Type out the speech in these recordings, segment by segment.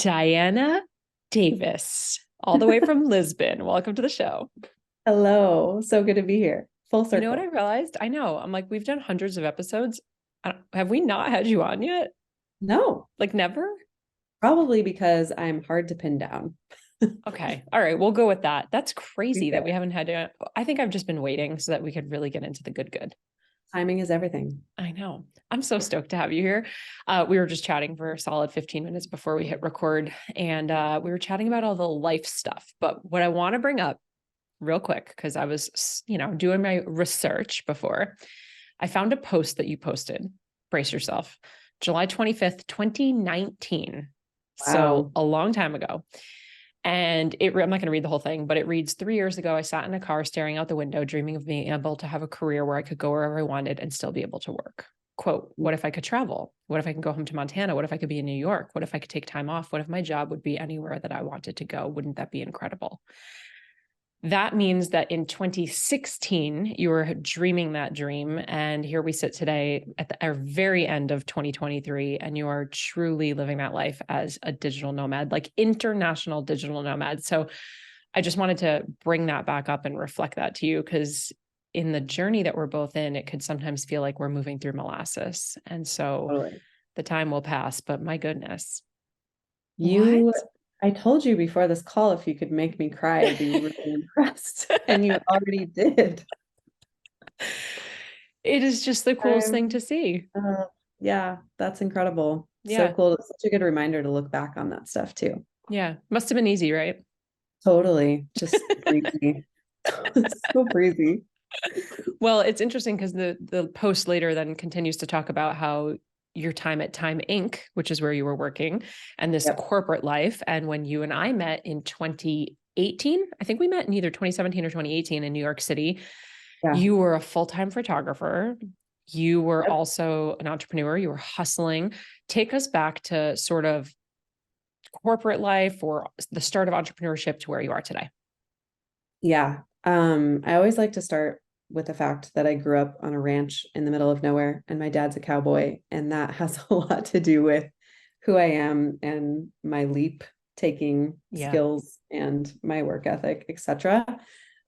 Diana Davis, all the way from Lisbon. Welcome to the show. Hello. So good to be here. Full You know what I circle. realized? I know. I'm like, we've done hundreds of episodes. Have we not had you on yet? No, Like, never? probably because I'm hard to pin down. Okay. All right. We'll go with that. That's Be crazy that we fair. haven't had to. I think I've just been waiting so that we could really get into the good. Timing is everything. I know. I'm so stoked to have you here. We were just chatting for a solid 15 minutes before we hit record, and we were chatting about all the life stuff. But what I want to bring up real quick, because I was, doing my research before, I found a post that you posted. Brace yourself. July 25th, 2019. So Wow. a long time ago. And I'm not going to read the whole thing, but it reads 3 years ago, I sat in a car staring out the window, dreaming of being able to have a career where I could go wherever I wanted and still be able to work. Quote, what if I could travel? What if I can go home to Montana? What if I could be in New York? What if I could take time off? What if my job would be anywhere that I wanted to go? Wouldn't that be incredible? That means that in 2016, you were dreaming that dream. And here we sit today at our very end of 2023, and you are truly living that life as a digital nomad, like international digital nomad. So I just wanted to bring that back up and reflect that to you, because in the journey that we're both in, it could sometimes feel like we're moving through molasses. And so Totally. the time will pass, but my goodness. What? You, I told you before this call, if you could make me cry, I'd be really impressed. And you already did. It is just the coolest thing Um, to see. uh, yeah, that's incredible. So Yeah. cool. It's such a good reminder to look back on that stuff too. Yeah. Must have been easy, right? Totally. Just breezy. So breezy. Well, it's interesting because the post later then continues to talk about how your time at Time Inc., which is where you were working, and this Yep. corporate life. And when you and I met in 2018, I think we met in either 2017 or 2018 in New York City. Yeah. You were a full-time photographer. You were Yep. also an entrepreneur. You were hustling. Take us back to sort of corporate life or the start of entrepreneurship to where you are today. Yeah. I always like to start with the fact that I grew up on a ranch in the middle of nowhere and my dad's a cowboy, and that has a lot to do with who I am and my leap taking Yeah. skills and my work ethic, etc.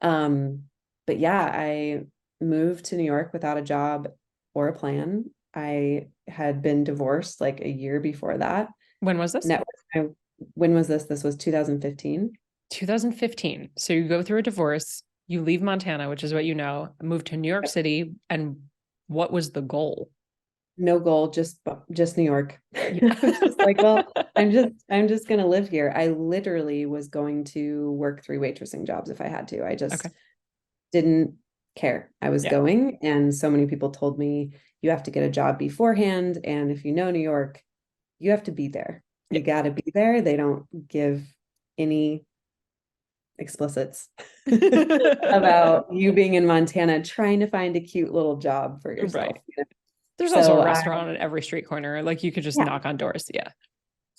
Um, but yeah, I moved to New York without a job or a plan. I had been divorced like a year before that. When was this? Network, when was this? This was 2015. 2015. So you go through a divorce, you leave Montana, which is what you know, move to New York Yep. City. And what was the goal? No goal, just New York. Yeah. I'm just like, well, I'm just gonna live here. I literally was going to work 3 waitressing jobs if I had to. I just Okay. didn't care. I was Yeah. going, and so many people told me you have to get a job beforehand, and if you know New York, you have to be there. Yeah. You got to be there. They don't give any explicits about you being in Montana trying to find a cute little job for yourself. Right. There's also a So restaurant on every street corner. Like you could just yeah, knock on doors. Yeah.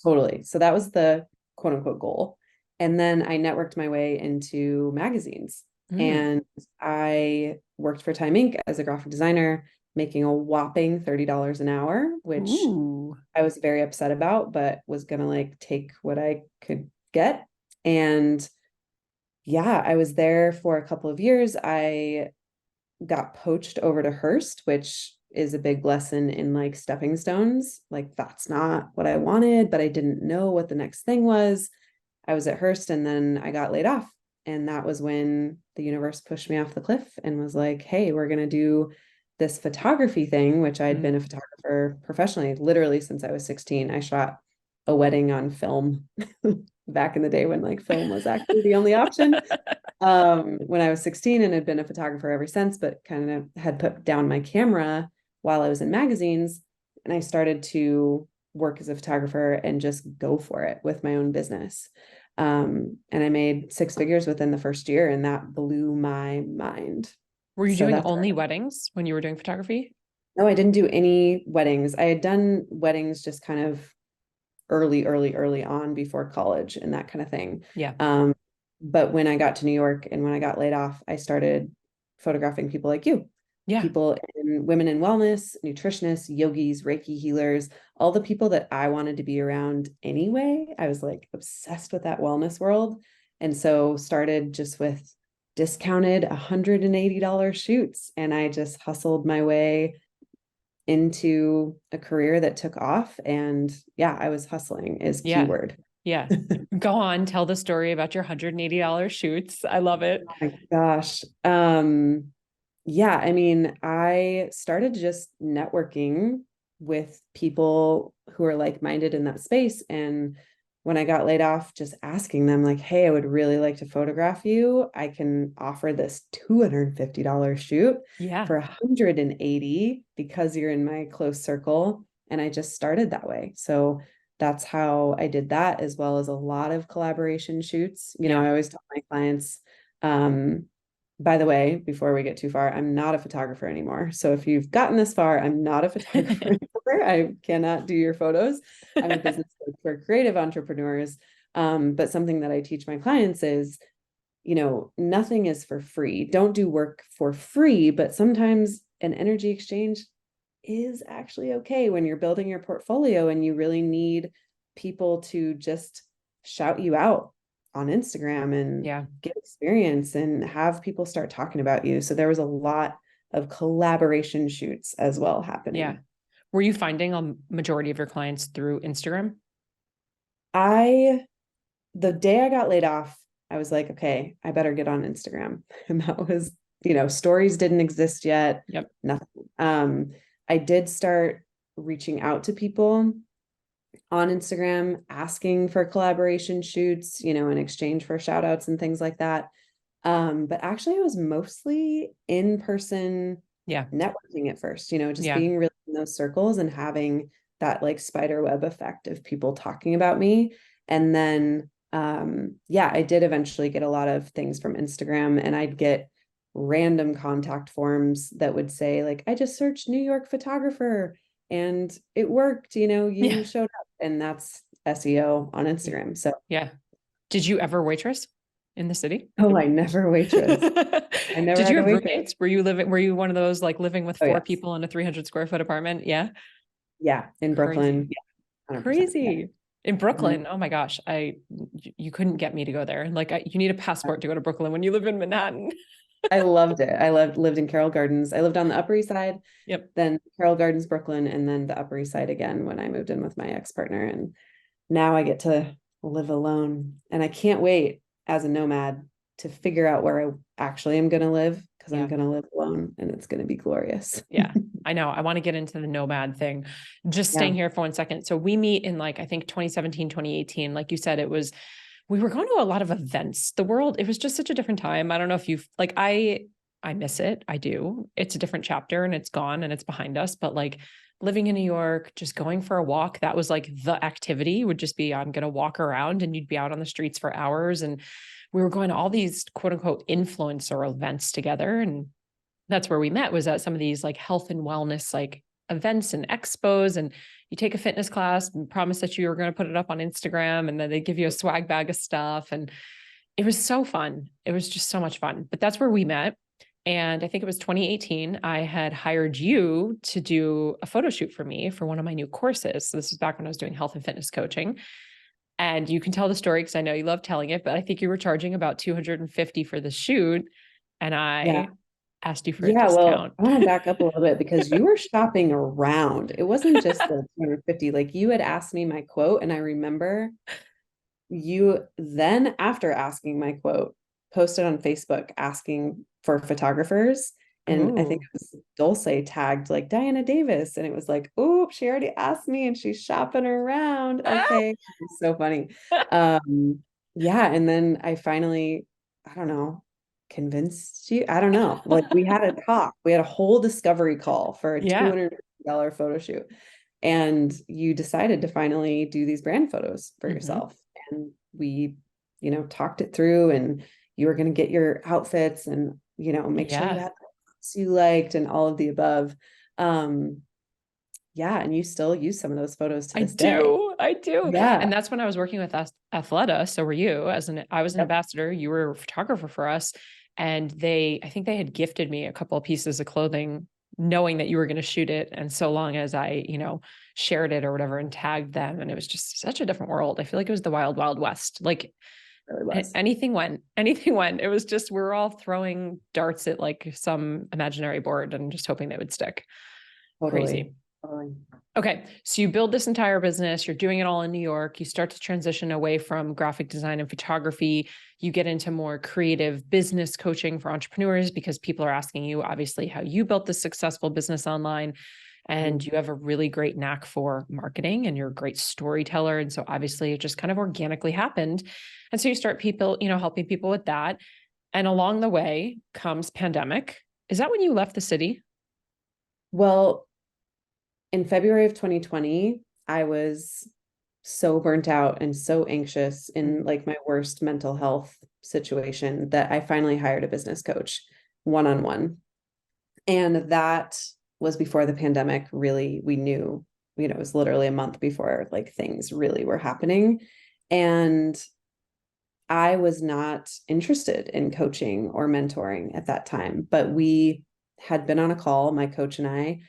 totally. So that was the quote unquote goal. And then I networked my way into magazines, Mm. and I worked for Time Inc. as a graphic designer, making a whopping $30 an hour, which Ooh. I was very upset about, but was gonna like take what I could get. And yeah, I was there for a couple of years. I got poached over to Hearst, which is a big lesson in like stepping stones. Like that's not what I wanted, but I didn't know what the next thing was. I was at Hearst and then I got laid off. And that was when the universe pushed me off the cliff and was like, hey, we're going to do this photography thing, which I'd been a Mm. photographer professionally, literally since I was 16. I shot a wedding on film back in the day when like film was actually the only option. When I was 16, and had been a photographer ever since, but kind of had put down my camera while I was in magazines. And I started to work as a photographer and just go for it with my own business. And I made 6 figures within the first year, and that blew my mind. Were you So doing that's only weddings when you were doing photography? no, I didn't do any weddings. I had done weddings just kind of early on before college and that kind of thing. Yeah. But when I got to New York and when I got laid off, I started photographing people like you. Yeah. people in women in wellness, nutritionists, yogis, Reiki healers, all the people that I wanted to be around anyway. I was like obsessed with that wellness world. And so started just with discounted $180 shoots. And I just hustled my way into a career that took off. And yeah, I was hustling is Yeah. keyword. Yeah. Go on, tell the story about your $180 shoots. I love it. Oh my gosh. Yeah, I mean, I started just networking with people who are like-minded in that space. And when I got laid off, just asking them, like, hey, I would really like to photograph you. I can offer this $250 shoot Yeah. for 180 because you're in my close circle. And I just started that way. So that's how I did that, as well as a lot of collaboration shoots. You know, Yeah. I always tell my clients, by the way, before we get too far, I'm not a photographer anymore. So if you've gotten this far, I'm not a photographer anymore. I cannot do your photos. I'm a business coach for creative entrepreneurs. But something that I teach my clients is, you know, nothing is for free. Don't do work for free, but sometimes an energy exchange is actually okay when you're building your portfolio and you really need people to just shout you out on Instagram and Yeah. get experience and have people start talking about you. So there was a lot of collaboration shoots as well Yeah. happening. Were you finding a majority of your clients through Instagram? I, the day I got laid off, I was like, okay, I better get on Instagram. And that was, you know, stories didn't exist yet, Yep. nothing. I did start reaching out to people on Instagram, asking for collaboration shoots, you know, in exchange for shout outs and things like that. But actually, it was mostly in person Yeah. networking at first, you know, just Yeah. being really in those circles and having that like spider web effect of people talking about me. And then, yeah, I did eventually get a lot of things from Instagram, and I'd get random contact forms that would say, like, I just searched New York photographer and it worked, you know, Yeah. you showed up, and that's SEO on Instagram. So, Yeah. Did you ever waitress in the city? oh, I never waitress. I never Did you had a have waitress. roommates? Were you one of those like living with Oh, four yes. people in a 300 square foot apartment? Yeah. Yeah, in Brooklyn. Crazy. Yeah, 100%. Yeah. Crazy. In Mhm. Brooklyn. Oh my gosh. You couldn't get me to go there. Like you need a passport to go to Brooklyn when you live in Manhattan. I loved it. I lived in Carroll Gardens. I lived on the Upper East Side, Yep. then Carroll Gardens, Brooklyn, and then the Upper East Side again when I moved in with my ex-partner. And now I get to live alone. And I can't wait as a nomad to figure out where I actually am going to live, because I'm Yeah. going to live alone and it's going to be glorious. Yeah. I know. I want to get into the Nomad thing. Just Yeah. staying here for 1 second. So we meet in like, I think 2017, 2018. Like you said, we were going to a lot of events. The world, it was just such a different time. I don't know if you've like, I miss it. I do. It's a different chapter and it's gone and it's behind us. But like living in New York, just going for a walk, that was like the activity would just be, I'm going to walk around, and you'd be out on the streets for hours. And we were going to all these quote unquote influencer events together. And that's where we met, was at some of these like health and wellness, like events and expos. And you take a fitness class and promise that you were going to put it up on Instagram, and then they give you a swag bag of stuff. And it was so fun. It was just so much fun. But that's where we met. And I think it was 2018. I had hired you to do a photo shoot for me for one of my new courses. So this was back when I was doing health and fitness coaching. And you can tell the story because I know you love telling it, but I think you were charging about 250 for the shoot. And Yeah. I asked you for a Yeah, well, discount. I want to back up a little bit because you were shopping around. It wasn't just the 250. Like, you had asked me my quote, and I remember you then, after asking my quote, posted on Facebook asking for photographers. And I think Oh, it was Dulce tagged like Diana Davis. And it was like, oh, she already asked me and she's shopping around. Okay. It's so funny. Um, yeah. And then I finally, I don't know, convinced you. I don't know. Like, we had a talk. We had a whole discovery call for a yeah. $250 photo shoot. And you decided to finally do these brand photos for Hmm. yourself. And we, you know, talked it through, and you were going to get your outfits and, you know, make sure you Yeah. had the you liked and all of the above. Um, yeah. And you still use some of those photos to I this day. do. I do. Yeah. And that's when I was working with us, Athleta. So were you, I was an Yep. ambassador. You were a photographer for us. And I think they had gifted me a couple of pieces of clothing, knowing that you were going to shoot it. And so long as I, shared it or whatever and tagged them. And it was just such a different world. I feel like it was the wild, wild west. Like Really was. anything went, anything went. It was just, we were all throwing darts at like some imaginary board and just hoping they would stick. Totally. Crazy. Totally. Okay. So you build this entire business, you're doing it all in New York. You start to transition away from graphic design and photography. You get into more creative business coaching for entrepreneurs because people are asking you, obviously, how you built this successful business online. And you have a really great knack for marketing and you're a great storyteller. And so obviously it just kind of organically happened. And so you start helping people with that. And along the way comes pandemic. Is that when you left the city? Well, in February of 2020, I was so burnt out and so anxious in like my worst mental health situation that I finally hired a business coach one-on-one. And that was before the pandemic really, we knew, it was literally a month before like things really were happening. And I was not interested in coaching or mentoring at that time, but we had been on a call, my coach and I.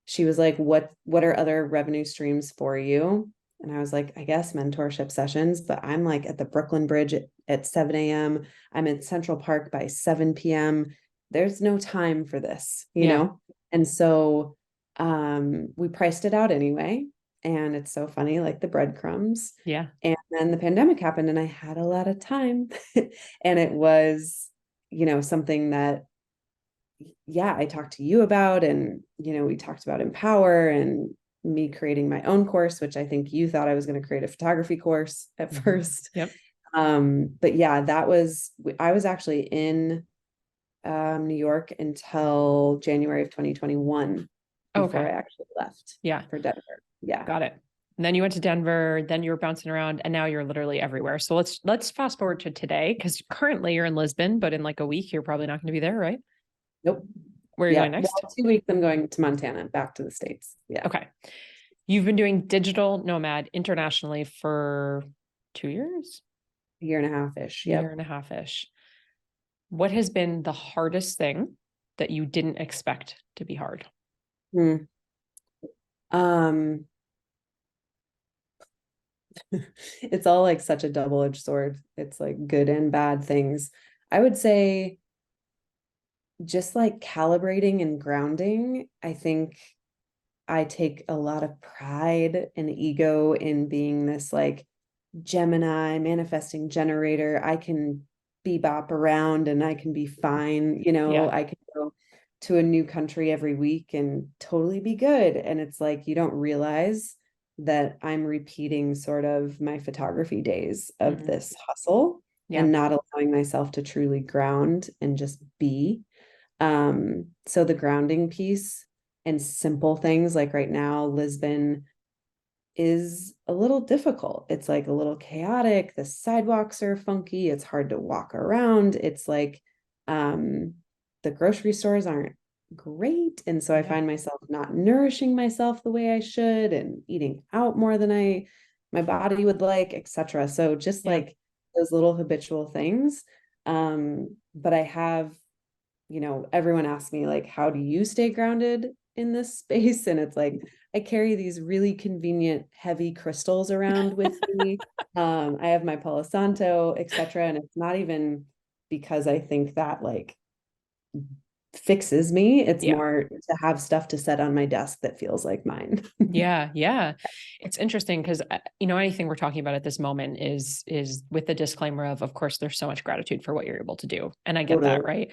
She was like, what are other revenue streams for you? And I was like, I guess mentorship sessions, but I'm like at the Brooklyn Bridge at 7 a.m. I'm in Central Park by 7 p.m. There's no time for this, you know? And so we priced it out anyway. And it's so funny, like the breadcrumbs. Yeah. And then the pandemic happened and I had a lot of time. And it was, something that, I talked to you about, and, we talked about Empower and me creating my own course, which I think you thought I was going to create a photography course at first. Yep. But yeah, I was actually in New York until January of 2021 before I actually left. For Denver. Yeah. Got it. And then you went to Denver, then you were bouncing around, and now you're literally everywhere. So let's fast forward to today, because currently you're in Lisbon, but in like a week, you're probably not going to be there, right? Nope. Where are you going next? Well, 2 weeks, I'm going to Montana, back to the States. Yeah. Okay. You've been doing digital nomad internationally for 2 years? A year and a half-ish. Year and a half-ish. What has been the hardest thing that you didn't expect to be hard? It's all like such a double-edged sword. It's like good and bad things. I would say just like calibrating and grounding. I think I take a lot of pride and ego in being this like Gemini manifesting generator. I can bebop around and I can be fine. I can go to a new country every week and totally be good. And it's like, you don't realize that I'm repeating sort of my photography days of this hustle and not allowing myself to truly ground and just be. So the grounding piece and simple things, like right now, Lisbon is a little difficult. It's like a little chaotic. The sidewalks are funky. It's hard to walk around. It's like the grocery stores aren't great. And so I find myself not nourishing myself the way I should and eating out more than my body would like, etc. So just like those little habitual things. But I have, everyone asks me like, how do you stay grounded in this space? And it's like, I carry these really convenient heavy crystals around with me. I have my Palo Santo, etc. And it's not even because I think that like fixes me. It's more to have stuff to set on my desk that feels like mine. Yeah. It's interesting because, anything we're talking about at this moment is with the disclaimer of course, there's so much gratitude for what you're able to do. And I get that, right?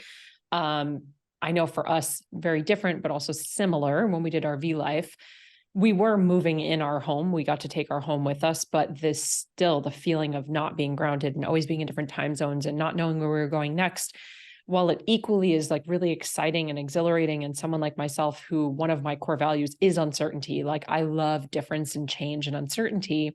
I know for us, very different, but also similar. When we did our V life, we were moving in our home. We got to take our home with us, but the feeling of not being grounded and always being in different time zones and not knowing where we were going next, while it equally is like really exciting and exhilarating, and someone like myself, who one of my core values is uncertainty, like I love difference and change and uncertainty,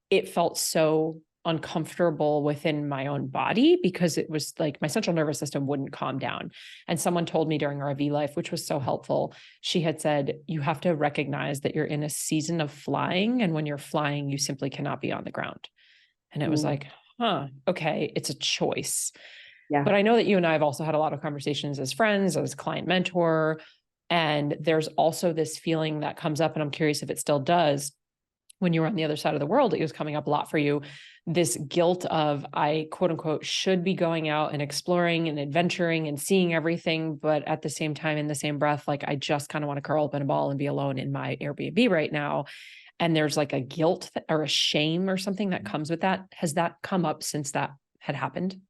it felt so uncomfortable within my own body because it was like my central nervous system wouldn't calm down. And someone told me during our V life, which was so helpful, she had said, you have to recognize that you're in a season of flying. And when you're flying, you simply cannot be on the ground. And it was like, okay, it's a choice. Yeah. But I know that you and I have also had a lot of conversations as friends, as client mentor. And there's also this feeling that comes up, and I'm curious if it still does. When you were on the other side of the world, it was coming up a lot for you. This guilt of, I quote unquote should be going out and exploring and adventuring and seeing everything. But at the same time, in the same breath, like I just kind of want to curl up in a ball and be alone in my Airbnb right now. And there's like a guilt or a shame or something that comes with that. Has that come up since that had happened?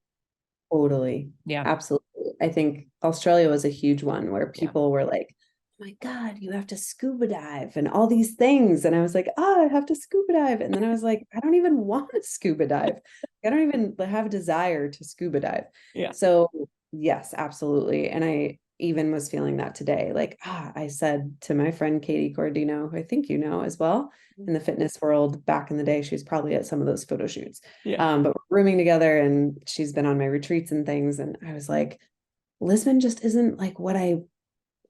Totally. Yeah. Absolutely. I think Australia was a huge one where Yeah. people were like, oh my God, you have to scuba dive and all these things. And I was like, oh, I have to scuba dive. And then I was like, I don't even want to scuba dive. I don't even have a desire to scuba dive. Yeah. So yes, absolutely. And I even was feeling that today. Like, I said to my friend Katie Cordino, who I think you know as well, in the fitness world back in the day, she's probably at some of those photo shoots. Yeah. But we're rooming together and she's been on my retreats and things. And I was like, Lisbon just isn't like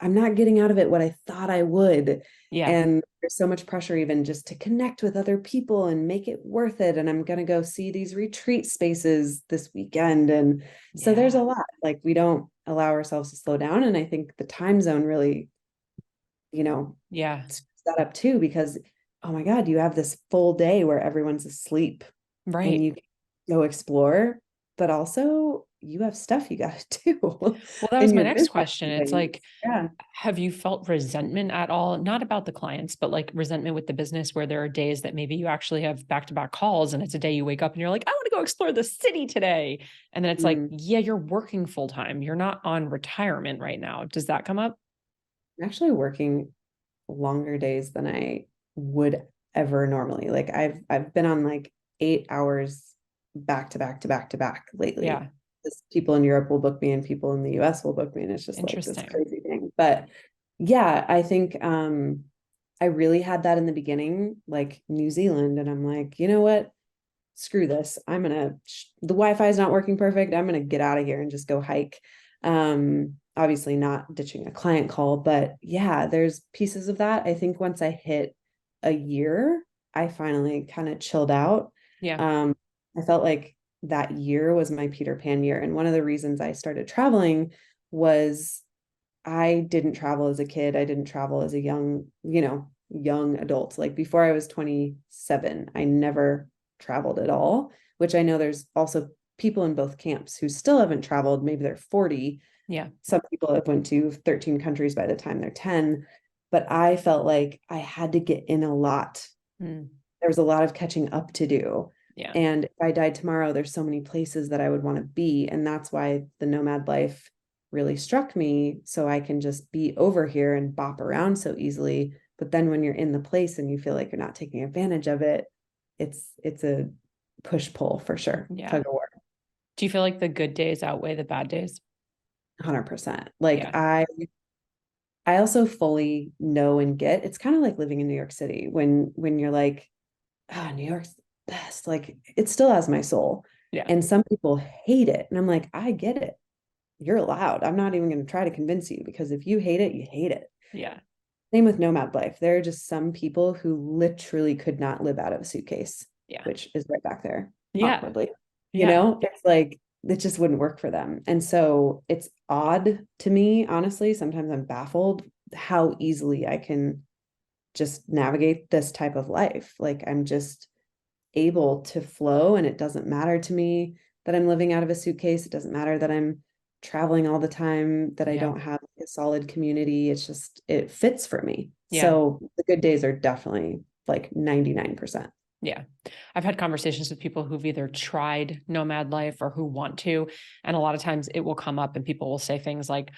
I'm not getting out of it what I thought I would. Yeah. And there's so much pressure even just to connect with other people and make it worth it. And I'm going to go see these retreat spaces this weekend. And so there's a lot, like we don't allow ourselves to slow down. And I think the time zone really, Yeah. screws that up too, because, oh my God, you have this full day where everyone's asleep and Right. you can go explore, but also you have stuff you got to do. Well, that was and my you're next busy question. and It's things. like, Yeah. have you felt resentment at all? Not about the clients, but like resentment with the business where there are days that maybe you actually have back-to-back calls and it's a day you wake up and you're like, I want to go explore the city today. And then it's like, yeah, you're working full time. You're not on retirement right now. Does that come up? I'm actually working longer days than I would ever normally. Like I've been on like 8 hours back to back to back to back lately. Yeah. Just people in Europe will book me and people in the US will book me. And it's just like this Interesting. crazy thing. But yeah, I think I really had that in the beginning, like New Zealand. And I'm like, you know what? Screw this. The Wi-Fi is not working perfect. I'm gonna get out of here and just go hike. Obviously not ditching a client call, but yeah, there's pieces of that. I think once I hit a year, I finally kind of chilled out. Yeah. I felt like that year was my Peter Pan year. And one of the reasons I started traveling was I didn't travel as a kid. I didn't travel as a young adult. Like before I was 27, I never traveled at all, which I know there's also people in both camps who still haven't traveled. Maybe they're 40. Yeah. Some people have went to 13 countries by the time they're 10. But I felt like I had to get in a lot. Mm. There was a lot of catching up to do. Yeah. And if I died tomorrow, there's so many places that I would want to be. And that's why the nomad life really struck me. So I can just be over here and bop around so easily. But then when you're in the place and you feel like you're not taking advantage of it, it's a push pull for sure. Yeah. Tug of war. Do you feel like the good days outweigh the bad days? 100%. Like Yeah. I also fully know and get, it's kind of like living in New York City when you're like, New York's the best. Like it still has my soul. Yeah. And some people hate it. And I'm like, I get it. You're allowed. I'm not even going to try to convince you because if you hate it, you hate it. Yeah. Same with nomad life. There are just some people who literally could not live out of a suitcase, Yeah. which is right back there Yeah. awkwardly. Yeah. It's like it just wouldn't work for them. And so it's odd to me, honestly. Sometimes I'm baffled how easily I can just navigate this type of life. Like I'm just able to flow and it doesn't matter to me that I'm living out of a suitcase. It doesn't matter that I'm traveling all the time, that I Yeah. don't have a solid community. It's just, it fits for me. Yeah. So the good days are definitely like 99%. Yeah. I've had conversations with people who've either tried nomad life or who want to. And a lot of times it will come up and people will say things like,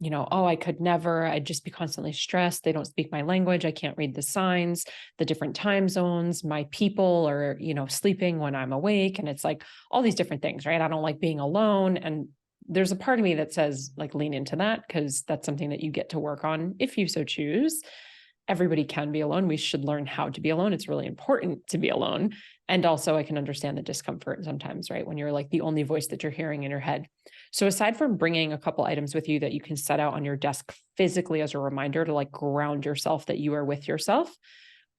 oh, I could never, I'd just be constantly stressed. They don't speak my language. I can't read the signs, the different time zones, my people are, sleeping when I'm awake. And it's like all these different things, right? I don't like being alone. And there's a part of me that says like, lean into that because that's something that you get to work on if you so choose. Everybody can be alone. We should learn how to be alone. It's really important to be alone. And also I can understand the discomfort sometimes, right? When you're like the only voice that you're hearing in your head. So aside from bringing a couple items with you that you can set out on your desk physically as a reminder to like ground yourself that you are with yourself,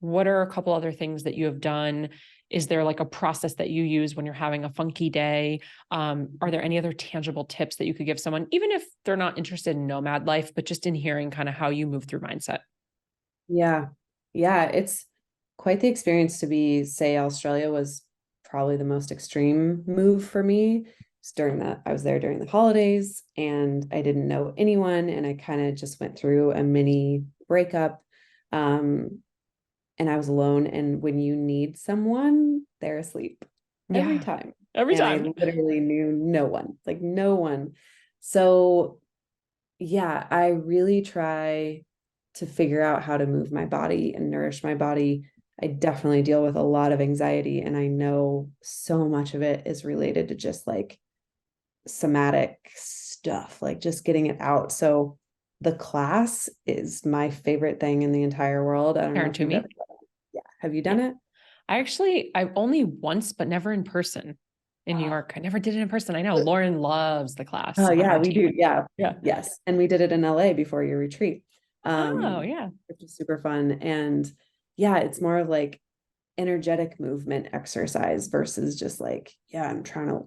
what are a couple other things that you have done Is there like a process that you use when you're having a funky day? Are there any other tangible tips that you could give someone, even if they're not interested in nomad life, but just in hearing kind of how you move through mindset? Yeah. Yeah. It's quite the experience to be, say, Australia was probably the most extreme move for me. It's during that I was there during the holidays and I didn't know anyone and I kind of just went through a mini breakup. And I was alone. And when you need someone, they're asleep every Yeah, time. every And I time. literally knew no one, like no one. So yeah, I really try to figure out how to move my body and nourish my body. I definitely deal with a lot of anxiety, and I know so much of it is related to just like somatic stuff, like just getting it out. So the class is my favorite thing in the entire world. I don't know Karen if you've ever me. done it. Yeah. Have you Yeah. done it? I've only once, but never in person in New York. I never did it in person. I know Lauren loves the class Oh on yeah, my we team. do. Yeah. Yeah. Yes. And we did it in LA before your retreat. Oh, Um, yeah. which is super fun. And yeah, it's more of like energetic movement exercise versus just like, yeah, I'm trying to,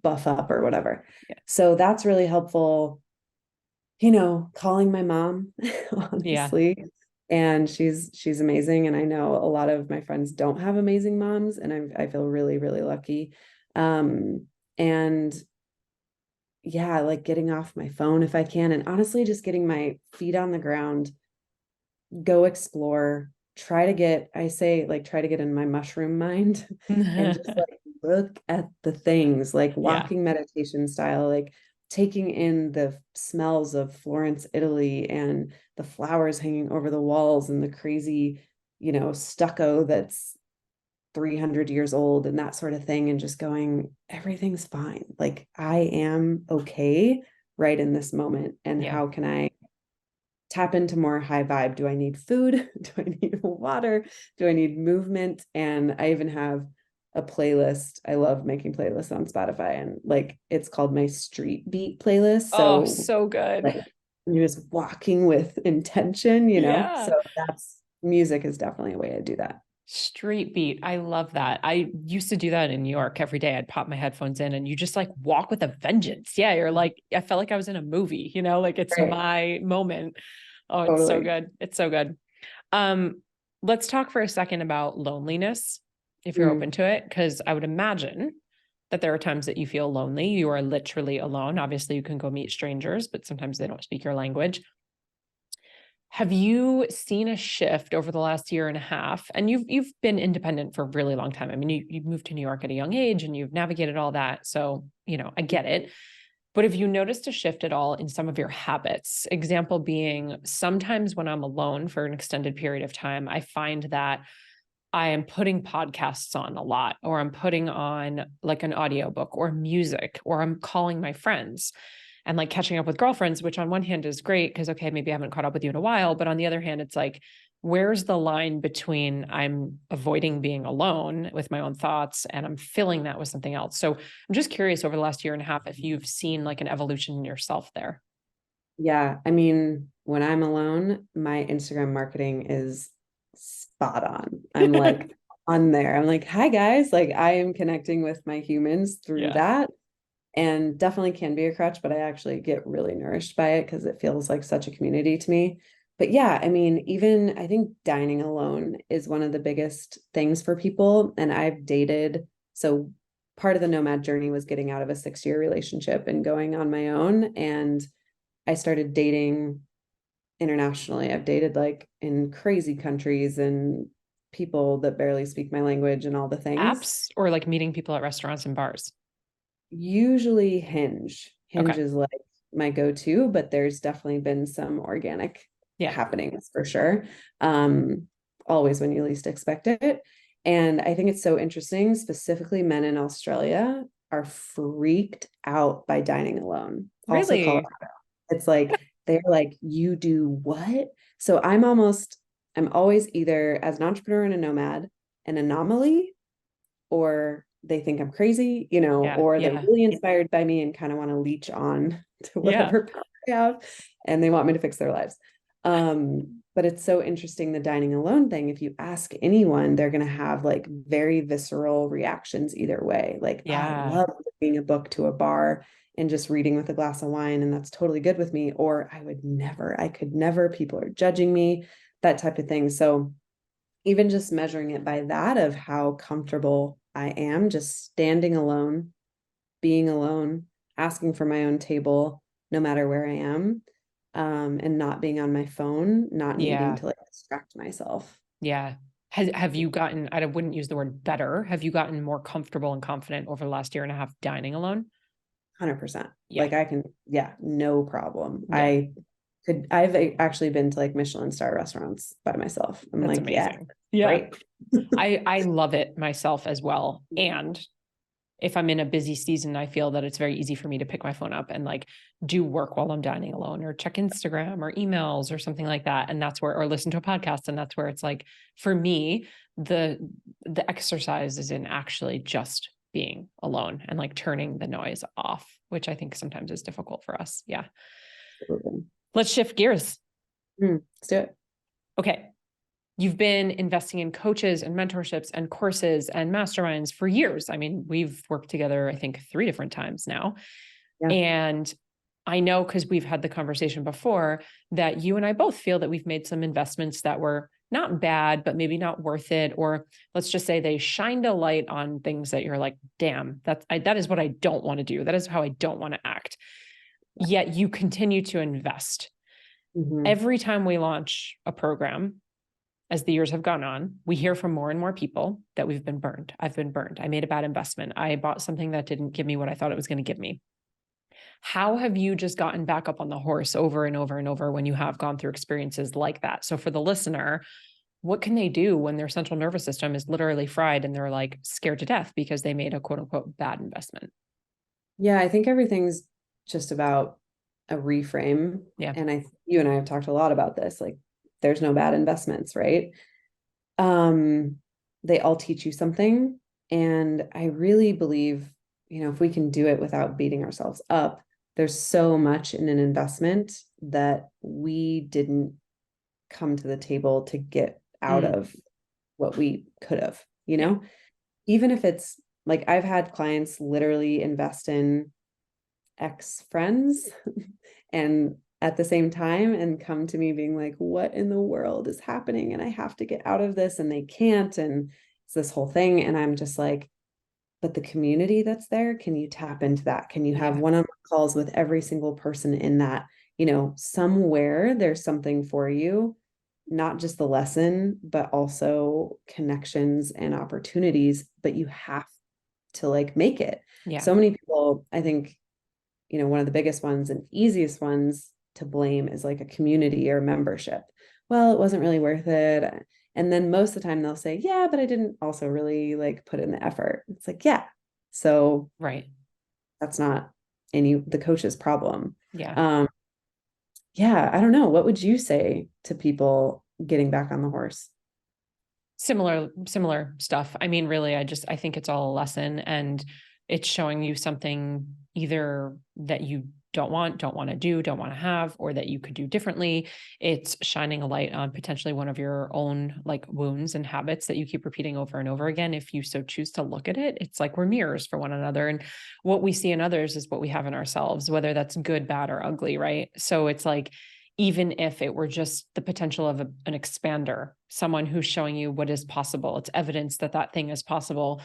buff up or whatever. Yeah. So that's really helpful, calling my mom, Yeah. honestly. And she's amazing. And I know a lot of my friends don't have amazing moms, and I feel really, really lucky. And yeah, like getting off my phone if I can, and honestly, just getting my feet on the ground, go explore, I say, like, try to get in my mushroom mind and just like look at the things, like Yeah. walking meditation style, like taking in the smells of Florence, Italy, and the flowers hanging over the walls and the crazy, stucco that's 300 years old and that sort of thing, and just going, everything's fine. Like, I am okay right in this moment. And Yeah. how can I tap into more high vibe? Do I need food? Do I need water? Do I need movement? And I even have a playlist. I love making playlists on Spotify, and like it's called my street beat playlist. Oh, So so good. like you're just walking with intention, Yeah. So that's music is definitely a way to do that. Street beat. I love that. I used to do that in New York every day. I'd pop my headphones in and you just like walk with a vengeance. Yeah. You're like, I felt like I was in a movie, like it's Right. my moment. Oh, it's so Totally. good. It's so good. Um, let's talk for a second about loneliness, if you're open Mm. to it, because I would imagine that there are times that you feel lonely. You are literally alone. Obviously, you can go meet strangers, but sometimes they don't speak your language. Have you seen a shift over the last year and a half? And you've been independent for a really long time. I mean, you moved to New York at a young age and you've navigated all that. So, I get it. But have you noticed a shift at all in some of your habits? Example being, sometimes when I'm alone for an extended period of time, I find that I am putting podcasts on a lot, or I'm putting on like an audiobook or music, or I'm calling my friends and like catching up with girlfriends, which on one hand is great because, okay, maybe I haven't caught up with you in a while. But on the other hand, it's like, where's the line between I'm avoiding being alone with my own thoughts and I'm filling that with something else? So I'm just curious over the last year and a half if you've seen like an evolution in yourself there. Yeah. I mean, when I'm alone, my Instagram marketing is spot on. I'm like on there. I'm like, hi guys. Like I am connecting with my humans through Yeah. that, and definitely can be a crutch, but I actually get really nourished by it because it feels like such a community to me. But yeah, I mean, even I think dining alone is one of the biggest things for people. And I've dated, so part of the nomad journey was getting out of a 6-year relationship and going on my own. And I started dating internationally. I've dated like in crazy countries and people that barely speak my language and all the things. Apps or like meeting people at restaurants and bars? Usually Hinge. Hinge Okay. is like my go-to, but there's definitely been some organic Yeah. happenings for sure. Um, Always when you least expect it. And I think it's so interesting, specifically men in Australia are freaked out by dining alone. Also Really? Colorado. It's like they're like, you do what? So I'm always either, as an entrepreneur and a nomad, an anomaly, or they think I'm crazy, Yeah. or they're Yeah. really inspired by me and kind of want to leech on to Yeah. whatever power I have, and they want me to fix their lives. But it's so interesting, the dining alone thing. If you ask anyone, they're going to have like very visceral reactions either way. Like, oh, I Yeah. love bringing a book to a bar and just reading with a glass of wine, and that's totally good with me. Or I could never, people are judging me, that type of thing. So even just measuring it by that of how comfortable I am, just standing alone, being alone, asking for my own table, no matter where I am, and not being on my phone, not needing Yeah. to like distract myself. Yeah. Have you gotten, I wouldn't use the word better. Have you gotten more comfortable and confident over the last year and a half dining alone? 100%. Yeah. Like I can, yeah, no problem. Yeah. I've actually been to like Michelin star restaurants by myself. I'm That's like, yeah, amazing. Yeah. great. I love it myself as well. And if I'm in a busy season, I feel that it's very easy for me to pick my phone up and like do work while I'm dining alone or check Instagram or emails or something like that. And that's where, or listen to a podcast. And that's where it's like, for me, the exercise is in actually just being alone and like turning the noise off, which I think sometimes is difficult for us. Yeah. Absolutely. Let's shift gears. Let's do it. Okay. You've been investing in coaches and mentorships and courses and masterminds for years. I mean, we've worked together, I think, 3 different times now. Yeah. And I know because we've had the conversation before that you and I both feel that we've made some investments that were not bad, but maybe not worth it. Or let's just say they shined a light on things that you're like, damn, that is what I don't want to do. That is how I don't want to act. Yet you continue to invest. Mm-hmm. Every time we launch a program, as the years have gone on, we hear from more and more people that we've been burned. I've been burned. I made a bad investment. I bought something that didn't give me what I thought it was going to give me. How have you just gotten back up on the horse over and over and over when you have gone through experiences like that? So for the listener, what can they do when their central nervous system is literally fried and they're like scared to death because they made a quote unquote bad investment? Yeah, I think everything's just about a reframe. Yeah. And you and I have talked a lot about this. Like, there's no bad investments, right? Um, they all teach you something. And I really believe, if we can do it without beating ourselves up, there's so much in an investment that we didn't come to the table to get out Mm, of what we could have, even if it's like I've had clients literally invest in ex friends and at the same time and come to me being like, what in the world is happening? And I have to get out of this and they can't. And it's this whole thing. And I'm just like, but the community that's there, can you tap into that? Can you have yeah. one-on-one calls with every single person in that? Somewhere there's something for you, not just the lesson, but also connections and opportunities, but you have to like make it. Yeah. So many people, I think, one of the biggest ones and easiest ones to blame is like a community or membership. Well, it wasn't really worth it. And then most of the time they'll say, yeah, but I didn't also really like put in the effort. It's like, yeah. So Right. that's not the coach's problem. Yeah. Um, yeah, I don't know. What would you say to people getting back on the horse? Similar stuff. I mean, really, I think it's all a lesson and it's showing you something either that you don't want to do, don't want to have, or that you could do differently. It's shining a light on potentially one of your own like wounds and habits that you keep repeating over and over again. If you so choose to look at it, it's like we're mirrors for one another. And what we see in others is what we have in ourselves, whether that's good, bad, or ugly, right? So it's like, even if it were just the potential of an expander, someone who's showing you what is possible, it's evidence that that thing is possible.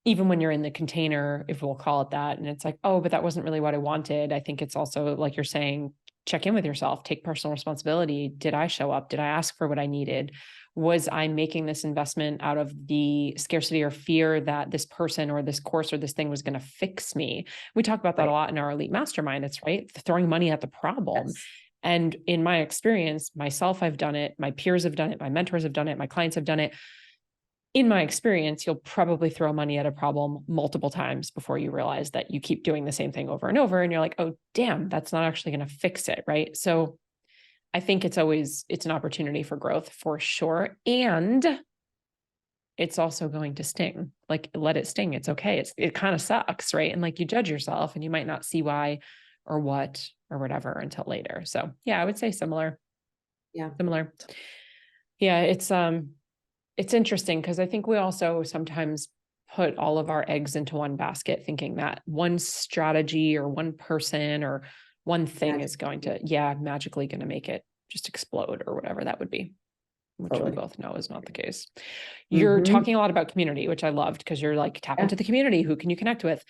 Even when you're in the container, if we'll call it that, and it's like, oh, but that wasn't really what I wanted. I think it's also like you're saying, check in with yourself, take personal responsibility. Did I show up? Did I ask for what I needed? Was I making this investment out of the scarcity or fear that this person or this course or this thing was going to fix me? We talk about that a lot in our elite mastermind. It's right, throwing money at the problem. Yes. And in my experience, myself, I've done it, my peers have done it, my mentors have done it, my clients have done it. In my experience, you'll probably throw money at a problem multiple times before you realize that you keep doing the same thing over and over. And you're like, oh, damn, that's not actually going to fix it. Right. So I think it's an opportunity for growth for sure. And it's also going to sting. Like, let it sting. It's okay. It kind of sucks. Right. And like you judge yourself and you might not see why or what or whatever until later. So yeah, I would say similar. Yeah. Similar. Yeah, it's interesting because I think we also sometimes put all of our eggs into one basket, thinking that one strategy or one person or one thing is going to, magically going to make it just explode or whatever that would be, which we both know is not the case. You're talking a lot about community, which I loved because you're like, tap into the community. Who can you connect with?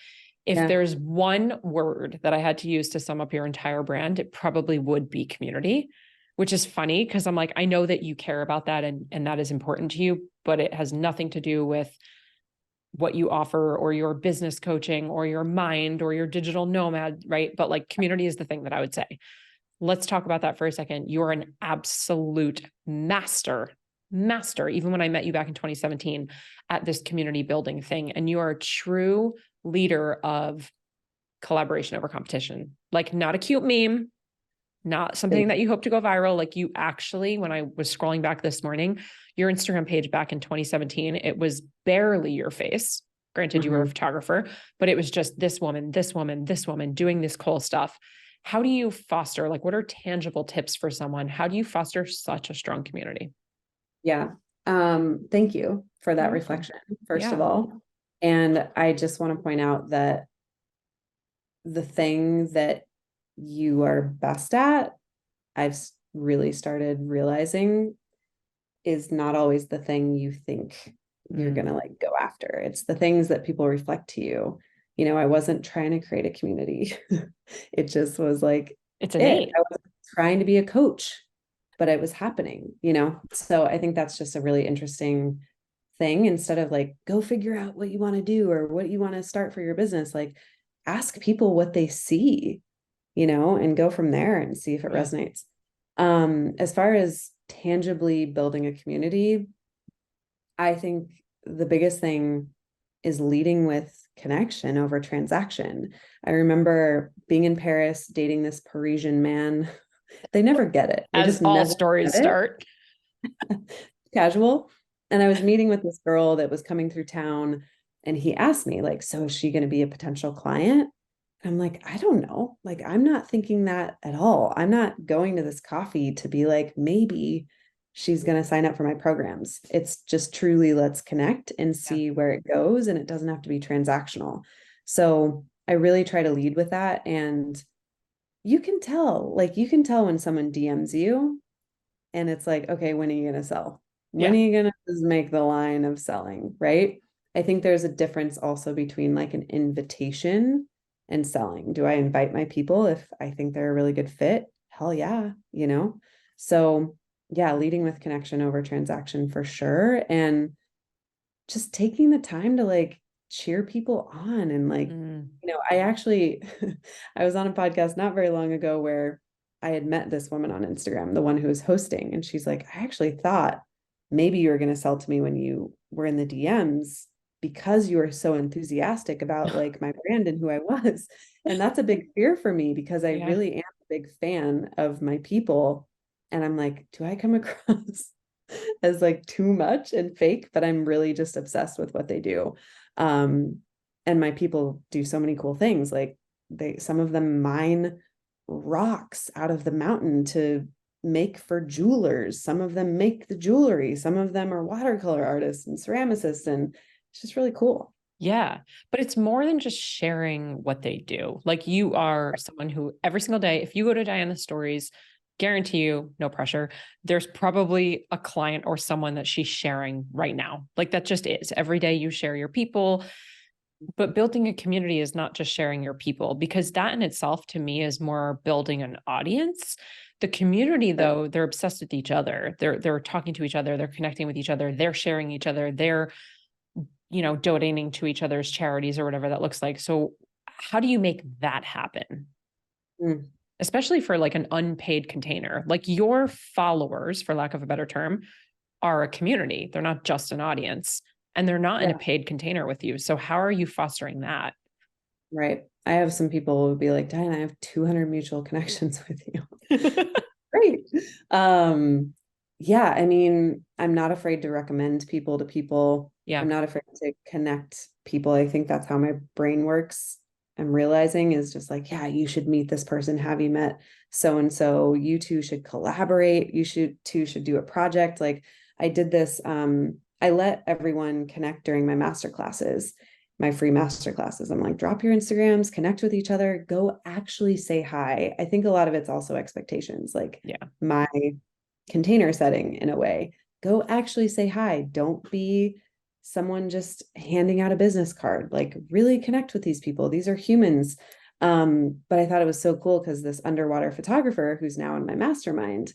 If there's one word that I had to use to sum up your entire brand, it probably would be community, which is funny because I'm like, I know that you care about that and that is important to you, but it has nothing to do with what you offer or your business coaching or your mind or your digital nomad, right? But like community is the thing that I would say. Let's talk about that for a second. You're an absolute master, even when I met you back in 2017 at this community building thing. And you are a true leader of collaboration over competition, like not a cute meme, not something that you hope to go viral. Like you actually, when I was scrolling back this morning, your Instagram page back in 2017, it was barely your face. Granted, you were a photographer, but it was just this woman doing this cool stuff. How do you foster, like, what are tangible tips for someone? How do you foster such a strong community? Yeah. Thank you for that reflection, first of all. And I just want to point out that the thing that you are best at, I've really started realizing is not always the thing you think you're going to like go after. It's the things that people reflect to you. You know, I wasn't trying to create a community. It just was like, it's innate. I was trying to be a coach, but it was happening, you know? So I think that's just a really interesting thing. Instead of like, go figure out what you want to do or what you want to start for your business, like ask people what they see, you know, and go from there and see if it resonates. As far as tangibly building a community, I think the biggest thing is leading with connection over transaction. I remember being in Paris, dating this Parisian man. They never get it. They As just all never stories start. Casual. And I was meeting with this girl that was coming through town, and he asked me, like, so is she going to be a potential client? I'm like, I don't know. Like, I'm not thinking that at all. I'm not going to this coffee to be like, maybe she's going to sign up for my programs. It's just truly let's connect and see where it goes. And it doesn't have to be transactional. So I really try to lead with that. And you can tell when someone DMs you and it's like, okay, when are you going to sell? When are you going to make the line of selling? Right. I think there's a difference also between like an invitation and selling. Do I invite my people if I think they're a really good fit? Hell yeah, you know? So yeah, leading with connection over transaction for sure. And just taking the time to like cheer people on and like, you know, I actually, I was on a podcast not very long ago where I had met this woman on Instagram, the one who was hosting. And she's like, I actually thought maybe you were going to sell to me when you were in the DMs because you were so enthusiastic about like my brand and who I was. And that's a big fear for me because I really am a big fan of my people. And I'm like, do I come across as like too much and fake? But I'm really just obsessed with what they do. And my people do so many cool things. Like some of them mine rocks out of the mountain to make for jewelers. Some of them make the jewelry. Some of them are watercolor artists and ceramicists. And it's just really cool. Yeah. But it's more than just sharing what they do. Like you are someone who every single day, if you go to Diana's stories, guarantee you, no pressure, there's probably a client or someone that she's sharing right now. Like that just is. Every day you share your people. But building a community is not just sharing your people, because that in itself to me is more building an audience. The community, though, they're obsessed with each other. They're talking to each other, they're connecting with each other, they're sharing each other, they're, you know, donating to each other's charities or whatever that looks like. So how do you make that happen? Especially for like an unpaid container, like your followers, for lack of a better term, are a community. They're not just an audience, and they're not in a paid container with you. So how are you fostering that? Right. I have some people who would be like, Diana, I have 200 mutual connections with you. Great. Yeah, I mean, I'm not afraid to recommend people to people. Yeah. I'm not afraid to connect people. I think that's how my brain works. am realizing is just like, yeah, you should meet this person. Have you met so and so? You two should collaborate. You should do a project. Like I did this. I let everyone connect during my master classes, my free master classes. I'm like, drop your Instagrams, connect with each other, go actually say hi. I think a lot of it's also expectations, like Yeah. my container setting in a way. Go actually say hi. Don't be someone just handing out a business card. Like really connect with these people. These are humans. But I thought it was so cool because this underwater photographer who's now in my mastermind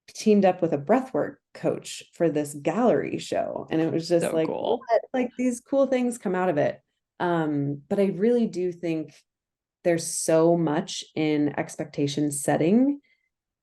teamed up with a breathwork coach for this gallery show. And it was just So like, what? cool. Like these cool things come out of it. But I really do think there's so much in expectation setting.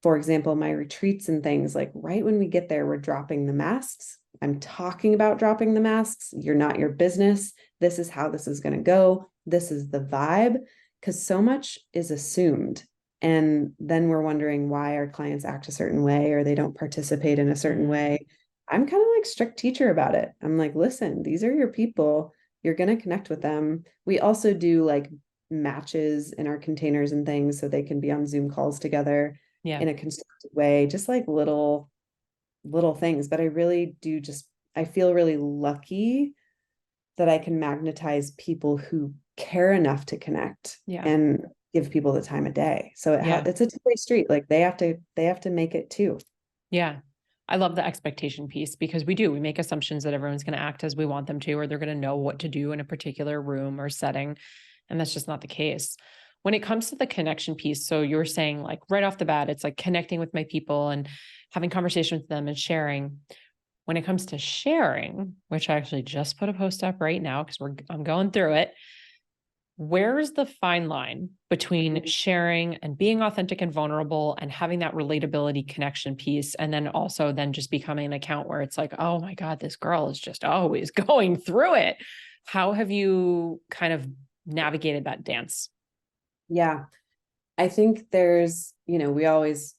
For example, my retreats and things, like right when we get there, we're dropping the masks. I'm talking about dropping the masks. You're not your business. This is how this is going to go. This is the vibe. Because so much is assumed. And then we're wondering why our clients act a certain way or they don't participate in a certain way. I'm kind of like strict teacher about it. I'm like, listen, these are your people. You're going to connect with them. We also do like matches in our containers and things so they can be on Zoom calls together Yeah. in a constructive way, just like little things. But I really do just, I feel really lucky that I can magnetize people who care enough to connect Yeah. and give people the time of day. So Yeah. it's a two-way street. Like they have to make it too. Yeah. I love the expectation piece because we make assumptions that everyone's going to act as we want them to, or they're going to know what to do in a particular room or setting. And that's just not the case. When it comes to the connection piece, so you're saying like right off the bat, it's like connecting with my people and having conversations with them and sharing. When it comes to sharing, which I actually just put a post up right now because I'm going through it. Where's the fine line between sharing and being authentic and vulnerable and having that relatability connection piece, and then also then just becoming an account where it's like, oh my God, this girl is just always going through it. How have you kind of navigated that dance? Yeah. I think there's, we always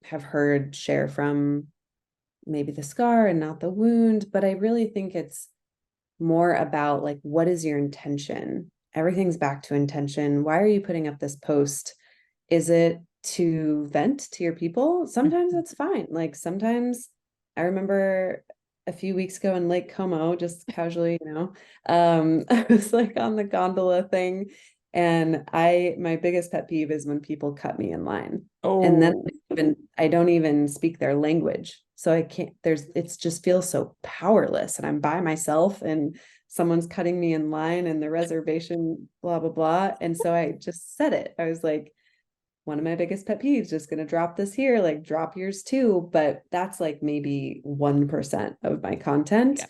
have heard share from maybe the scar and not the wound, but I really think it's more about like, what is your intention? Everything's back to intention. Why are you putting up this post? Is it to vent to your people? Sometimes that's fine. Like sometimes I remember a few weeks ago in Lake Como, just casually, I was like on the gondola thing. And my biggest pet peeve is when people cut me in line. And then Oh, I don't even speak their language. So I can't, it's just feels so powerless. And I'm by myself and someone's cutting me in line and the reservation, blah, blah, blah. And so I just said it. I was like, one of my biggest pet peeves, just going to drop this here, like drop yours too. But that's like maybe 1% of my content.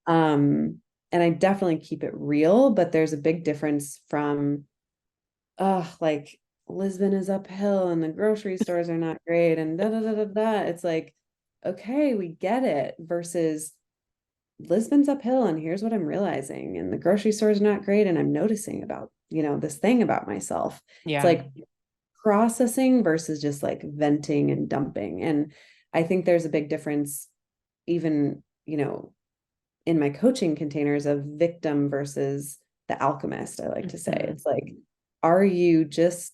yeah. And I definitely keep it real, but there's a big difference from, like Lisbon is uphill and the grocery stores are not great and da da da da da. It's like, okay, we get it versus Lisbon's uphill and here's what I'm realizing. And the grocery store is not great. And I'm noticing about, this thing about myself. It's Yeah. like processing versus just like venting and dumping. And I think there's a big difference, even, in my coaching containers of victim versus the alchemist. I like to say Mhm. it's like, are you just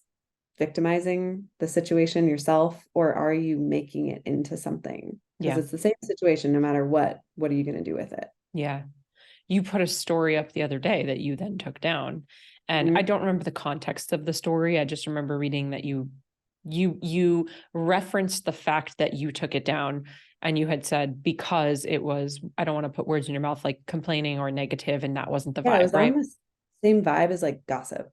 victimizing the situation yourself or are you making it into something? Because Yeah. it's the same situation no matter what. What are you going to do with it? Yeah. You put a story up the other day that you then took down. And I Mhm. don't remember the context of the story. I just remember reading that you referenced the fact that you took it down and you had said because it was, I don't want to put words in your mouth, like complaining or negative, and that wasn't the Yeah, it vibe, was on right? the same vibe as like gossip.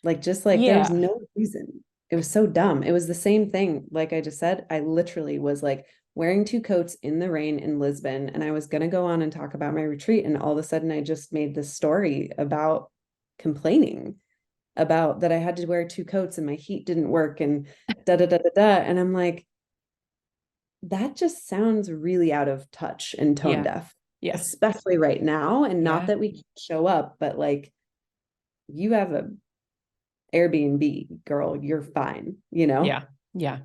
Like just like there was Yeah. no reason. It was so dumb. It was the same thing. Like I just said, I literally was like wearing two coats in the rain in Lisbon and I was going to go on and talk about my retreat and all of a sudden I just made this story about complaining about that I had to wear two coats and my heat didn't work and da da da da da and I'm like that just sounds really out of touch and tone Yeah. deaf, Yeah. especially right now, and not Yeah. that we can't show up, but like you have a Airbnb, girl, you're fine, Yeah. Yeah.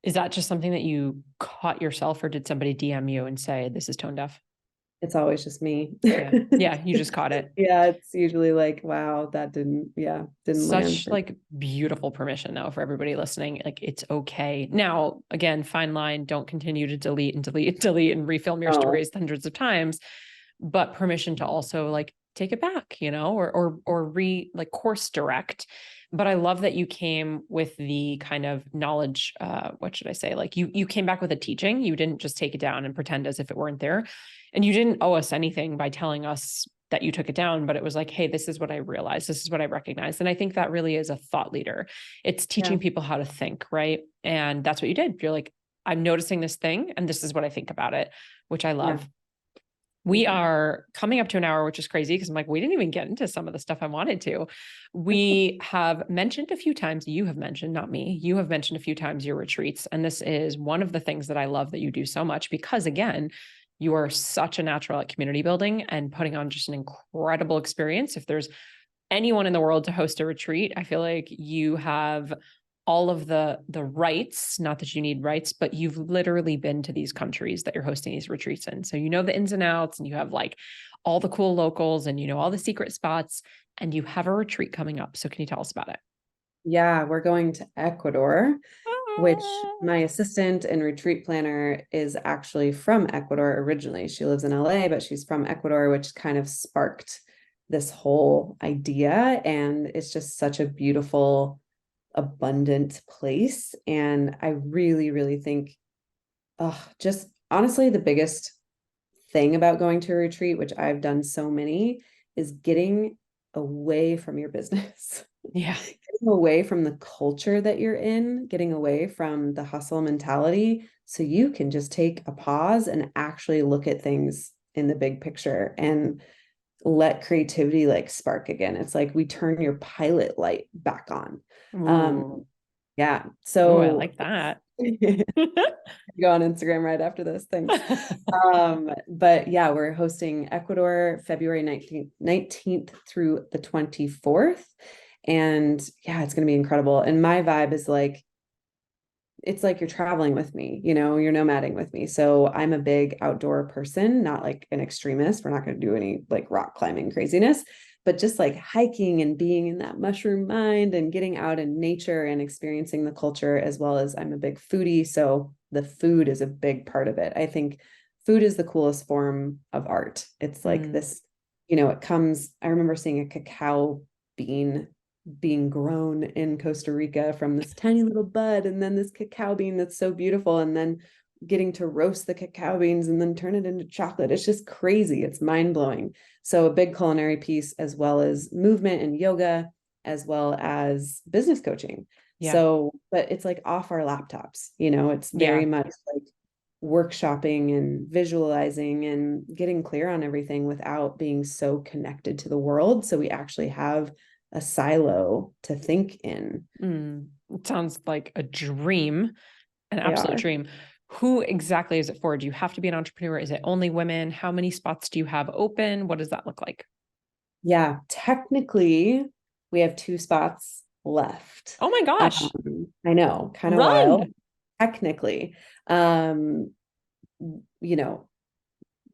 Is that just something that you caught yourself, or did somebody DM you and say, this is tone deaf? It's always just me. Yeah. Yeah. You just caught it. Yeah, it's usually like, wow, that didn't land Such for me. like beautiful permission though for everybody listening. Like it's okay. Now, again, fine line, don't continue to delete and delete and delete and refilm your Oh, stories hundreds of times, but permission to also like take it back, you know, or like course direct. But I love that you came with the kind of knowledge, what should I say? Like you came back with a teaching. You didn't just take it down and pretend as if it weren't there. And you didn't owe us anything by telling us that you took it down, but it was like, hey, this is what I realized. This is what I recognized. And I think that really is a thought leader. It's teaching yeah. people how to think, right? And that's what you did. You're like, I'm noticing this thing and this is what I think about it, which I Yeah. love. We are coming up to an hour, which is crazy because I'm like, we didn't even get into some of the stuff I wanted to. We have mentioned a few times, you have mentioned, not me, you have mentioned a few times your retreats. And this is one of the things that I love that you do so much because, again, you are such a natural at community building and putting on just an incredible experience. If there's anyone in the world to host a retreat, I feel like you have all of the rights, not that you need rights, but you've literally been to these countries that you're hosting these retreats in. So you know the ins and outs and you have like all the cool locals and you know all the secret spots and you have a retreat coming up. So can you tell us about it? Yeah, we're going to Ecuador, which Ah. my assistant and retreat planner is actually from Ecuador originally. She lives in LA, but she's from Ecuador, which kind of sparked this whole idea. And it's just such a beautiful, abundant place. And I really, really think, just honestly, the biggest thing about going to a retreat, which I've done so many, is getting away from your business. Yeah. Getting away from the culture that you're in, getting away from the hustle mentality, so you can just take a pause and actually look at things in the big picture and let creativity like spark again. It's like we turn your pilot light back on. Um, Ooh. yeah. Ooh, I So like that. go on Instagram right after this. Thanks. But yeah, we're hosting Ecuador February 19th through the 24th. And yeah, it's going to be incredible. And my vibe is like, it's like you're traveling with me, you know, you're nomading with me. So I'm a big outdoor person, not like an extremist. We're not going to do any like rock climbing craziness, but just like hiking and being in that mushroom mind and getting out in nature and experiencing the culture, as well as I'm a big foodie. So the food is a big part of it. I think food is the coolest form of art. It's like Mm, this, you know, it comes, I remember seeing a cacao bean being grown in Costa Rica from this tiny little bud, and then this cacao bean that's so beautiful, and then getting to roast the cacao beans and then turn it into chocolate. It's just crazy. It's mind blowing. So a big culinary piece, as well as movement and yoga, as well as business coaching. yeah. So, but it's like off our laptops, you know, it's very Yeah. much like workshopping and visualizing and getting clear on everything without being so connected to the world. So we actually have a silo to think in. Mm. It sounds like a dream, an They absolute are. dream. Who exactly is it for? Do you have to be an entrepreneur? Is it only women? How many spots do you have open? What does that look like? Yeah, technically, we have two spots left. Oh my gosh. I know, kind of wild. Run. Technically, um, you know,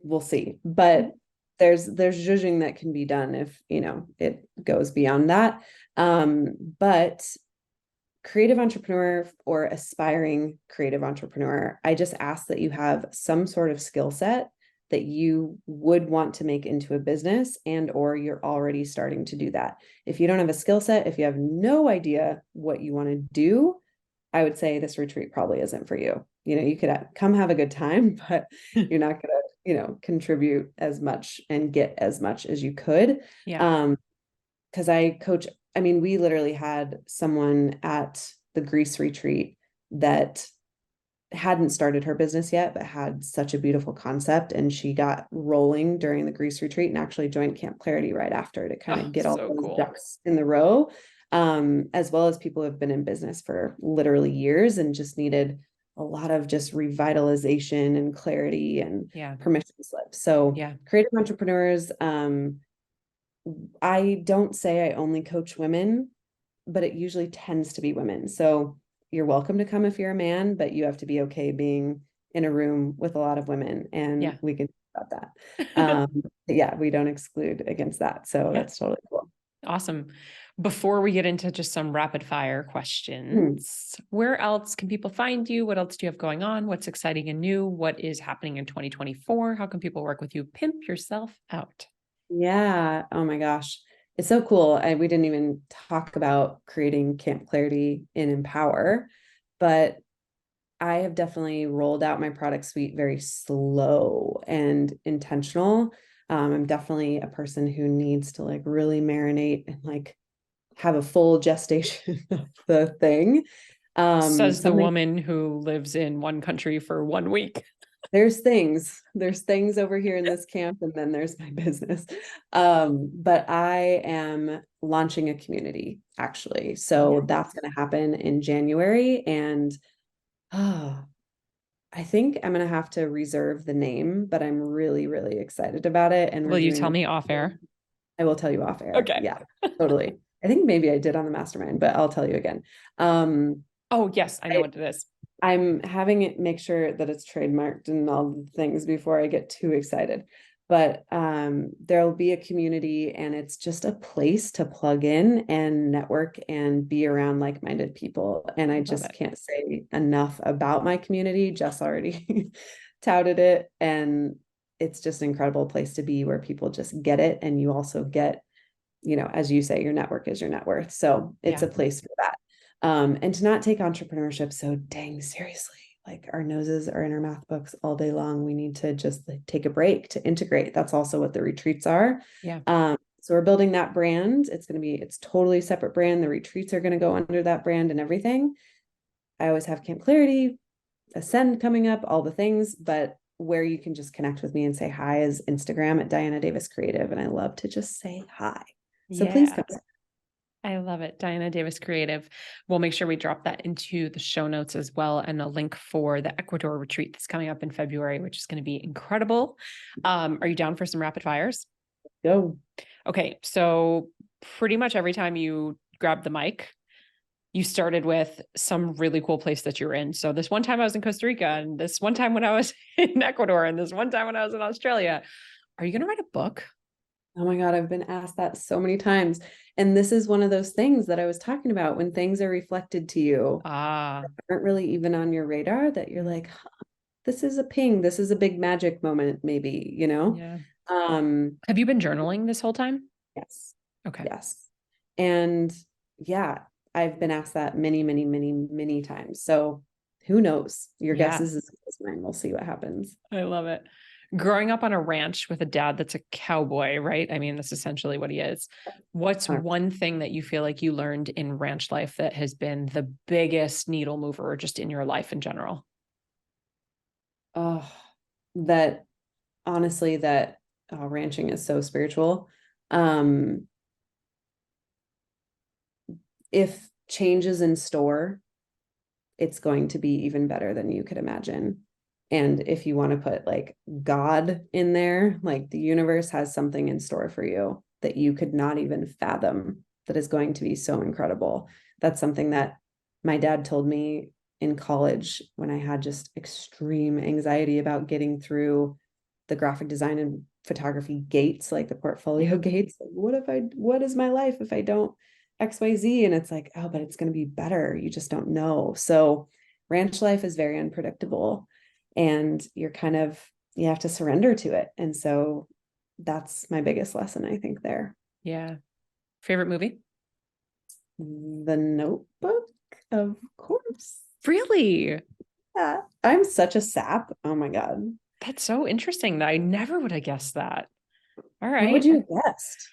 we'll see. But there's judging that can be done if, you know, it goes beyond that. But creative entrepreneur or aspiring creative entrepreneur, I just ask that you have some sort of skill set that you would want to make into a business, and or you're already starting to do that. If you don't have a skill set, if you have no idea what you want to do, I would say this retreat probably isn't for you. You know, you could come have a good time, but you're not going to, you know, contribute as much and get as much as you could. Yeah. Um, because I coach, I mean, we literally had someone at the Greece retreat that hadn't started her business yet, but had such a beautiful concept. And she got rolling during the Greece retreat and actually joined Camp Clarity right after to kind Oh, of get all so those cool. ducks in the row. As well as people who have been in business for literally years and just needed a lot of just revitalization and clarity and Yeah. permission slips. So Yeah. creative entrepreneurs, I don't say I only coach women, but it usually tends to be women. So you're welcome to come if you're a man, but you have to be okay being in a room with a lot of women, and Yeah. we can about that. Yeah, we don't exclude against that. So Yeah. that's totally cool. Awesome. Before we get into just some rapid fire questions, where else can people find you? What else do you have going on? What's exciting and new? What is happening in 2024? How can people work with you? Pimp yourself out. Yeah. Oh my gosh. It's so cool. We didn't even talk about creating Camp Clarity in Empower, but I have definitely rolled out my product suite very slow and intentional. I'm definitely a person who needs to like really marinate and like have a full gestation of the thing. Says the Something woman who lives in one country for 1 week. there's things over here in this camp, and then there's my business. But I am launching a community actually. So that's going to happen in January. And oh, I think I'm going to have to reserve the name, but I'm really, really excited about it. And we're Will you tell doing, me off air? I will tell you off air. Okay. Yeah, totally. I think maybe I did on the mastermind, but I'll tell you again. Oh, yes, I know I, what it is. I'm having it make sure that it's trademarked and all the things before I get too excited. But there'll be a community, and it's just a place to plug in and network and be around like-minded people. And I Love just it. can't say enough about my community. Jess already touted it, and it's just an incredible place to be where people just get it. And you also get, as you say, your network is your net worth. So it's Yeah. a place for that. And to not take entrepreneurship so dang seriously. Like our noses are in our math books all day long. We need to just like take a break to integrate. That's also what the retreats are. Yeah. So we're building that brand. It's totally separate brand. The retreats are going to go under that brand and everything. I always have Camp Clarity, Ascend coming up, all the things, but where you can just connect with me and say hi is Instagram at Diana Davis Creative. And I love to just say hi. So please Yeah. come. I love it. Diana Davis Creative. We'll make sure we drop that into the show notes as well, and a link for the Ecuador retreat that's coming up in February, which is going to be incredible. Are you down for some rapid fires? Go. Okay. So pretty much every time you grab the mic, you started with some really cool place that you're in. So this one time I was in Costa Rica, and this one time when I was in Ecuador, and this one time when I was in Australia. Are you going to write a book? Oh my God, I've been asked that so many times. And this is one of those things that I was talking about when things are reflected to you, Ah, aren't really even on your radar, that you're like, huh, this is a ping, this is a big magic moment, maybe, you know? yeah. Um, Have you been journaling this whole time? yes, Okay. yes. And yeah, I've been asked that many, many, many, many times. So who knows? Your guess Yeah. is as good as mine. We'll see what happens. I love it. Growing up on a ranch with a dad that's a cowboy, right? I mean, that's essentially what he is. What's 100%. one thing that you feel like you learned in ranch life that has been the biggest needle mover just in your life in general? Oh, that honestly, that ranching is so spiritual. Um, if change is in store, it's going to be even better than you could imagine. And if you want to put like God in there, like the universe has something in store for you that you could not even fathom, that is going to be so incredible. That's something that my dad told me in college when I had just extreme anxiety about getting through the graphic design and photography gates, like the portfolio gates. Like, what is my life if I don't XYZ? And it's like, oh, but it's going to be better. You just don't know. So ranch life is very unpredictable, and you have to surrender to it. And so that's my biggest lesson, I think, there. Yeah. Favorite movie? The Notebook, of course. Really? Yeah. I'm such a sap. Oh my God. That's so interesting. I never would have guessed that. All What would right. you have guessed?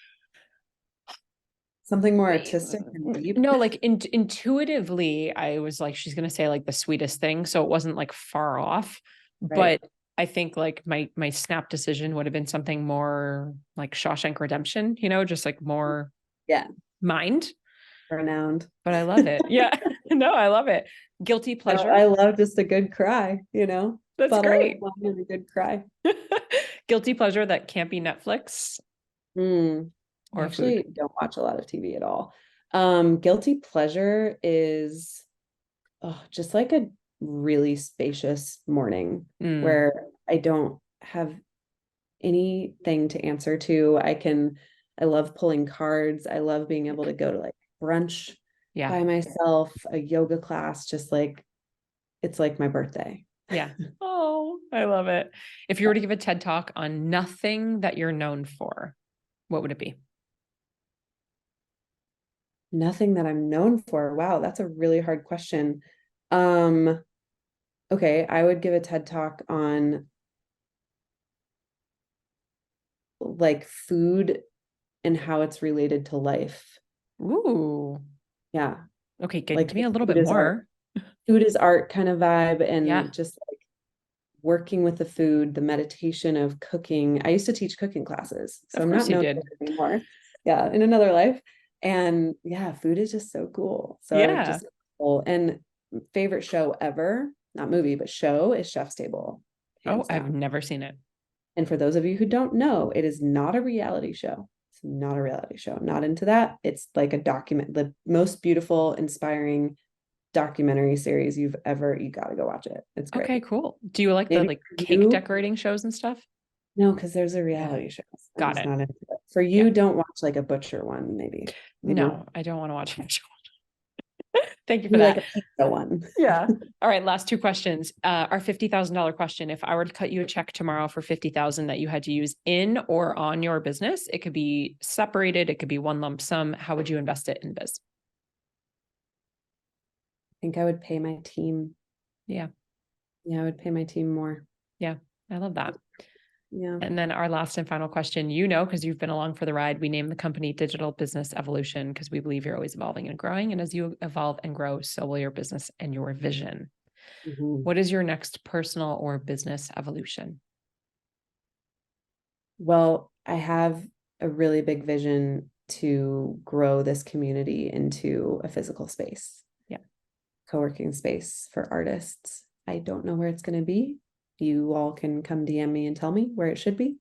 Something more artistic and deep? No, like intuitively, I was like, she's gonna say like the sweetest thing, so it wasn't like far off. Right. But I think like my snap decision would have been something more like Shawshank Redemption, just like more Yeah. mind. Renowned. But I love it. Yeah, no, I love it. Guilty pleasure. I love just a good cry, That's bottle of great. wine and a good cry. Guilty pleasure that can't be Netflix I or food. actually don't watch a lot of TV at all. Guilty pleasure is just like a really spacious morning Mm, where I don't have anything to answer to. I love pulling cards. I love being able to go to like brunch by myself, a yoga class, just like, it's like my birthday. Yeah. Oh, I love it. If you were to give a TED Talk on nothing that you're known for, what would it be? Nothing that I'm known for. Wow, that's a really hard question. Okay, I would give a TED Talk on like food and how it's related to life. Ooh. Yeah. Okay, Like give me a little food bit is art, more. food is art kind of vibe, Yeah. and just like working with the food, the meditation of cooking. I used to teach cooking classes, so Of I'm course not you known did. for it anymore. Yeah, in another life. And yeah, food is just so cool. So I would Yeah. just, and favorite show ever, not movie, but show is Chef's Table, Oh, hands I've down. never seen it. And for those of you who don't know, it is not a reality show. It's not a reality show. I'm not into that. It's like a document, the most beautiful, inspiring documentary series you got to go watch it. It's Okay, great. cool. Do you like the Maybe like for cake you, decorating shows and stuff? no, because there's a Yeah. reality show. I'm Got just it. not into it. For Yeah. you, don't watch like a butcher one, maybe. You know, No, I don't want to watch it. Thank you for do like that. a pizza one. Yeah. All right, last two questions. Our $50,000 question. If I were to cut you a check tomorrow for 50,000 that you had to use in or on your business, it could be separated, it could be one lump sum. How would you invest it in biz? I think I would pay my team. Yeah. Yeah, I would pay my team more. Yeah. I love that. Yeah. And then our last and final question, you know, because you've been along for the ride, we named the company Digital Business Evolution because we believe you're always evolving and growing. And as you evolve and grow, so will your business and your vision. Mhm. What is your next personal or business evolution? Well, I have a really big vision to grow this community into a physical space. Yeah. Co-working space for artists. I don't know where it's going to be. You all can come DM me and tell me where it should be.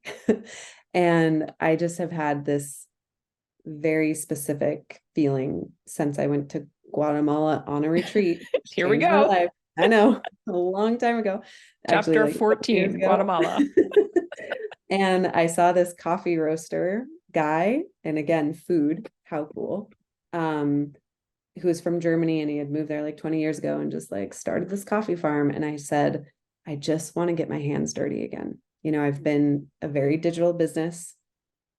And I just have had this very specific feeling since I went to Guatemala on a retreat. Here we Changed my go. life. I know, a long time ago. Actually, Chapter like 4 years 14, ago. Guatemala. And I saw this coffee roaster guy, and again, food, how cool. Who was from Germany, and he had moved there like 20 years ago and just like started this coffee farm. And I said, I just want to get my hands dirty again. You know, I've been a very digital business,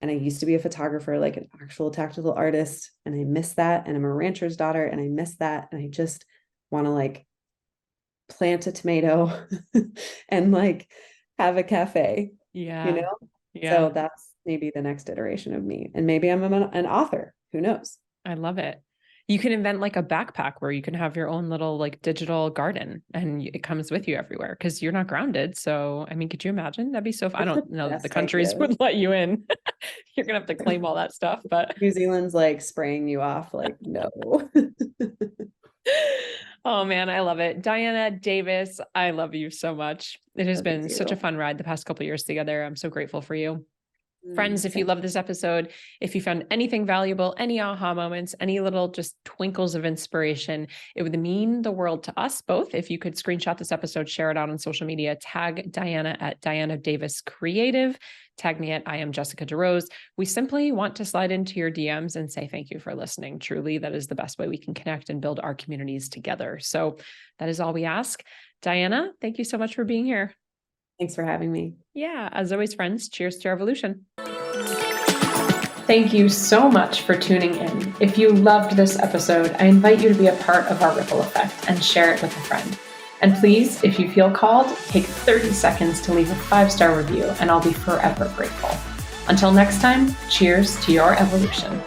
and I used to be a photographer, like an actual tactical artist, and I miss that. And I'm a rancher's daughter, and I miss that. And I just want to like plant a tomato and like have a cafe, Yeah. you know? Yeah. So that's maybe the next iteration of me. And maybe I'm an author. Who knows? I love it. You can invent like a backpack where you can have your own little like digital garden and it comes with you everywhere because you're not grounded. So, I mean, could you imagine? That'd be so I It's don't the know that the best countries idea. would let you in. You're going to have to claim all that stuff, but New Zealand's like spraying you off, like, no. oh man, I love it. Diana Davis, I love you so much. It has Love been such a you. fun ride the past couple of years together. I'm so grateful for you. Friends, if you Thank love this episode, if you found anything valuable, any aha moments, any little just twinkles of inspiration, it would mean the world to us both. If you could screenshot this episode, share it out on social media, tag Diana at Diana Davis Creative, tag me at I am Jessica DeRose. We simply want to slide into your DMs and say thank you for listening. Truly, that is the best way we can connect and build our communities together. So that is all we ask. Diana, thank you so much for being here. Thanks for having me. Yeah, as always, friends, cheers to our evolution. Thank you so much for tuning in. If you loved this episode, I invite you to be a part of our ripple effect and share it with a friend. And please, if you feel called, take 30 seconds to leave a 5-star review, and I'll be forever grateful. Until next time, cheers to your evolution.